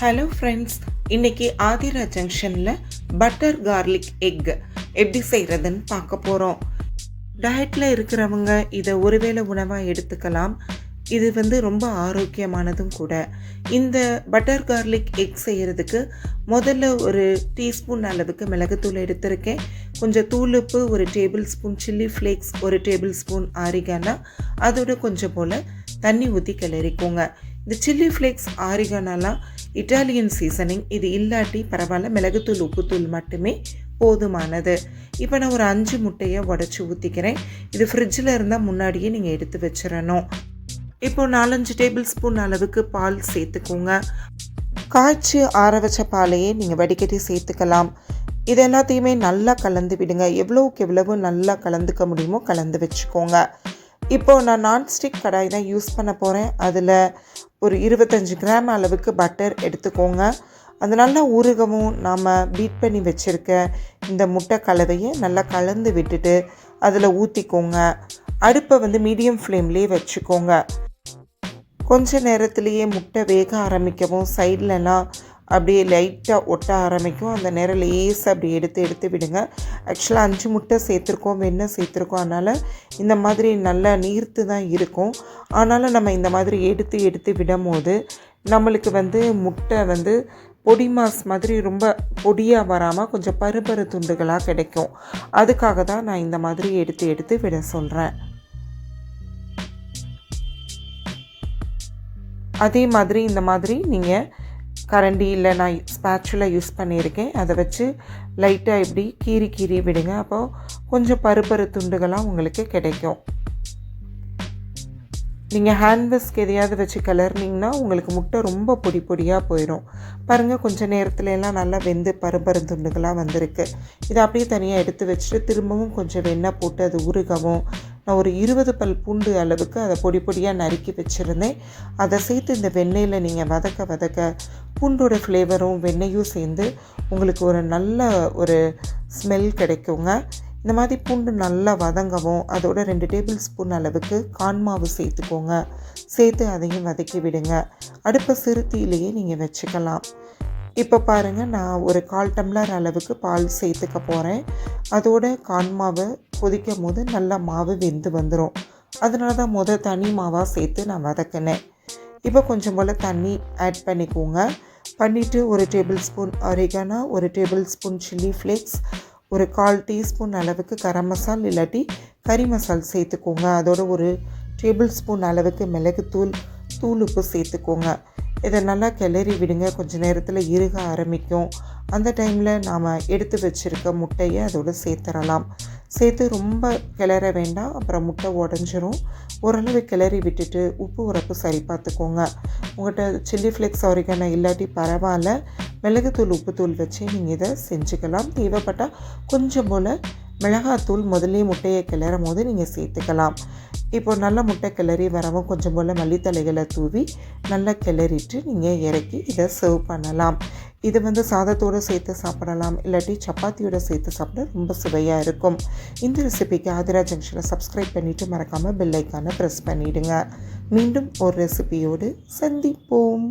Hello friends, இன்றைக்கி ஆதிரா ஜங்ஷனில் butter garlic egg எப்படி செய்கிறதுன்னு பார்க்க போகிறோம். டயட்டில் இருக்கிறவங்க இதை ஒருவேளை உணவாக எடுத்துக்கலாம். இது ரொம்ப ஆரோக்கியமானதும் கூட. இந்த பட்டர் கார்லிக் எக் செய்கிறதுக்கு முதல்ல ஒரு டீஸ்பூன் அளவுக்கு மிளகுத்தூள் எடுத்திருக்கேன். கொஞ்சம் தூளுப்பு, ஒரு டேபிள் ஸ்பூன் சில்லி ஃப்ளேக்ஸ், ஒரு டேபிள் ஸ்பூன் ஆரிகானா, அதோட கொஞ்சம் போல் தண்ணி ஊற்றி கிளறிக்கோங்க. இந்த சில்லி ஃப்ளேக்ஸ் ஆரிகானாலாம் இட்டாலியன் சீசனிங். இது இல்லாட்டி பரவாயில்ல, மிளகுத்தூள் உப்புத்தூள் மட்டுமே போதுமானது. இப்போ நான் ஒரு 5 முட்டையை உடச்சி ஊற்றிக்கிறேன். இது ஃப்ரிட்ஜில் இருந்தால் முன்னாடியே நீங்கள் எடுத்து வச்சிடணும். இப்போது 4-5 டேபிள் ஸ்பூன் அளவுக்கு பால் சேர்த்துக்கோங்க. காய்ச்சி ஆற வச்ச பாலையே நீங்கள் வடிகட்டி சேர்த்துக்கலாம். இது எல்லாத்தையுமே நல்லா கலந்து விடுங்க. எவ்வளோக்கு எவ்வளவு நல்லா கலந்துக்க முடியுமோ கலந்து வச்சுக்கோங்க. இப்போது நான் நான்ஸ்டிக் கடாய் தான் யூஸ் பண்ண போகிறேன். அதில் ஒரு 25 கிராம் அளவுக்கு பட்டர் எடுத்துக்கோங்க. அது நல்லா உருகவும் நாம் பீட் பண்ணி வச்சுருக்க இந்த முட்டை கலவையை நல்லா கலந்து விட்டுட்டு அதில் ஊற்றிக்கோங்க. அடுப்பை மீடியம் ஃப்ளேம்லேயே வச்சுக்கோங்க. கொஞ்ச நேரத்துலேயே முட்டை வேக ஆரம்பிக்கவும் சைட்லலாம் அப்படியே லைட்டாக ஒட்ட ஆரம்பிக்கும். அந்த நேரம் லேசாக அப்படி எடுத்து விடுங்க. ஆக்சுவலாக 5 முட்டை சேர்த்துருக்கோம், வெண்ணெய் சேர்த்துருக்கோம். அதனால் இந்த மாதிரி நல்லா நீர்த்து தான் இருக்கும். ஆனாலும் நம்ம இந்த மாதிரி எடுத்து விடும் போது நம்மளுக்கு முட்டை பொடி மாஸ் மாதிரி ரொம்ப பொடியாக வராமல் கொஞ்சம் பருப்பரு துண்டுகளாக கிடைக்கும். அதுக்காக தான் நான் இந்த மாதிரி எடுத்து விட சொல்கிறேன். அதே மாதிரி இந்த மாதிரி நீங்கள் கரண்டி இல்லை, நான் ஸ்பேச்சுலா யூஸ் பண்ணியிருக்கேன், அதை வச்சு லைட்டாக இப்படி கீறி விடுங்க. அப்போது கொஞ்சம் பருப்பரு துண்டுகளாக உங்களுக்கு கிடைக்கும். நீங்கள் ஹேண்ட்விஸ்க் எதையாவது வச்சு கிளறினீங்கன்னா உங்களுக்கு முட்டை ரொம்ப பொடியாக போயிடும். பாருங்கள், கொஞ்சம் நேரத்துல எல்லாம் நல்லா வெந்து பருப்பரு துண்டுகளாக வந்திருக்கு. இதை அப்படியே தனியாக எடுத்து வச்சுட்டு திரும்பவும் கொஞ்சம் வெண்ணெய் போட்டு அது உருகவும் நான் ஒரு 20 பல் பூண்டு அளவுக்கு அதை பொடியாக நறுக்கி வச்சுருந்தேன். அதை சேர்த்து இந்த வெண்ணெயில் நீங்கள் வதக்க பூண்டோட ஃப்ளேவரும் வெண்ணெயும் சேர்ந்து உங்களுக்கு ஒரு நல்ல ஒரு ஸ்மெல் கிடைக்குங்க. இந்த மாதிரி பூண்டு நல்லா வதங்கவும் அதோட 2 டேபிள் ஸ்பூன் அளவுக்கு கான்மாவு சேர்த்துக்கோங்க. சேர்த்து அதையும் வதக்கி விடுங்க. அடுப்பை சிறுத்தியிலேயே நீங்கள் வச்சுக்கலாம். இப்போ பாருங்கள், நான் ஒரு 1/4 டம்ளர் அளவுக்கு பால் சேர்த்துக்க போகிறேன். அதோட கான்மாவை கொதிக்கும் போது நல்லா மாவு வெந்து வந்துடும். அதனால தான் தனி மாவாக சேர்த்து நான் வதக்கினேன். இப்போ கொஞ்சம் போல் தண்ணி ஆட் பண்ணிக்கோங்க. பண்ணிவிட்டு ஒரு டேபிள் ஸ்பூன் ஆரிகானா, ஒரு டேபிள் ஸ்பூன் சில்லி ஃப்ளேக்ஸ், ஒரு 1/4 டீஸ்பூன் அளவுக்கு கரம் மசால் இல்லாட்டி கறி மசால் சேர்த்துக்கோங்க. அதோட ஒரு டேபிள் ஸ்பூன் அளவுக்கு மிளகுத்தூள், தூளுப்பு சேர்த்துக்கோங்க. இதை நல்லா கிளறி விடுங்க. கொஞ்சம் நேரத்தில் இறுக ஆரம்பிக்கும். அந்த டைமில் நாம் எடுத்து வச்சுருக்க முட்டையை அதோடு சேர்த்துடலாம். சேர்த்து ரொம்ப கிளற வேண்டாம், அப்புறம் முட்டை உடஞ்சிரும். ஓரளவு கிளறி விட்டுட்டு உப்பு உரப்பு சரி பார்த்துக்கோங்க. உங்கள்கிட்ட சில்லி ஃப்ளேக்ஸ் ஆரிகானா இல்லாட்டி பரவாயில்ல, மிளகுத்தூள் உப்புத்தூள் வச்சு நீங்கள் இதை செஞ்சுக்கலாம். தேவைப்பட்டால் கொஞ்சம் போல் மிளகாத்தூள் முதல்லே முட்டையை கிளறும் போது நீங்கள் சேர்த்துக்கலாம். இப்போ நல்லா முட்டை கிளறி வரவும் கொஞ்சம் போல் மல்லித்தலைகளை தூவி நல்லா கிளறிட்டு நீங்கள் இறக்கி இதை சர்வ் பண்ணலாம். இது சாதத்தோடு சேர்த்து சாப்பிடலாம், இல்லாட்டி சப்பாத்தியோடு சேர்த்து சாப்பிட ரொம்ப சுவையாக இருக்கும். இந்த ரெசிபிக்கு ஆதிரா ஜங்ஷனை சப்ஸ்கிரைப் பண்ணிவிட்டு மறக்காமல் பெல் ஐக்கானை ப்ரெஸ் பண்ணிவிடுங்க. மீண்டும் ஒரு ரெசிபியோடு சந்திப்போம்.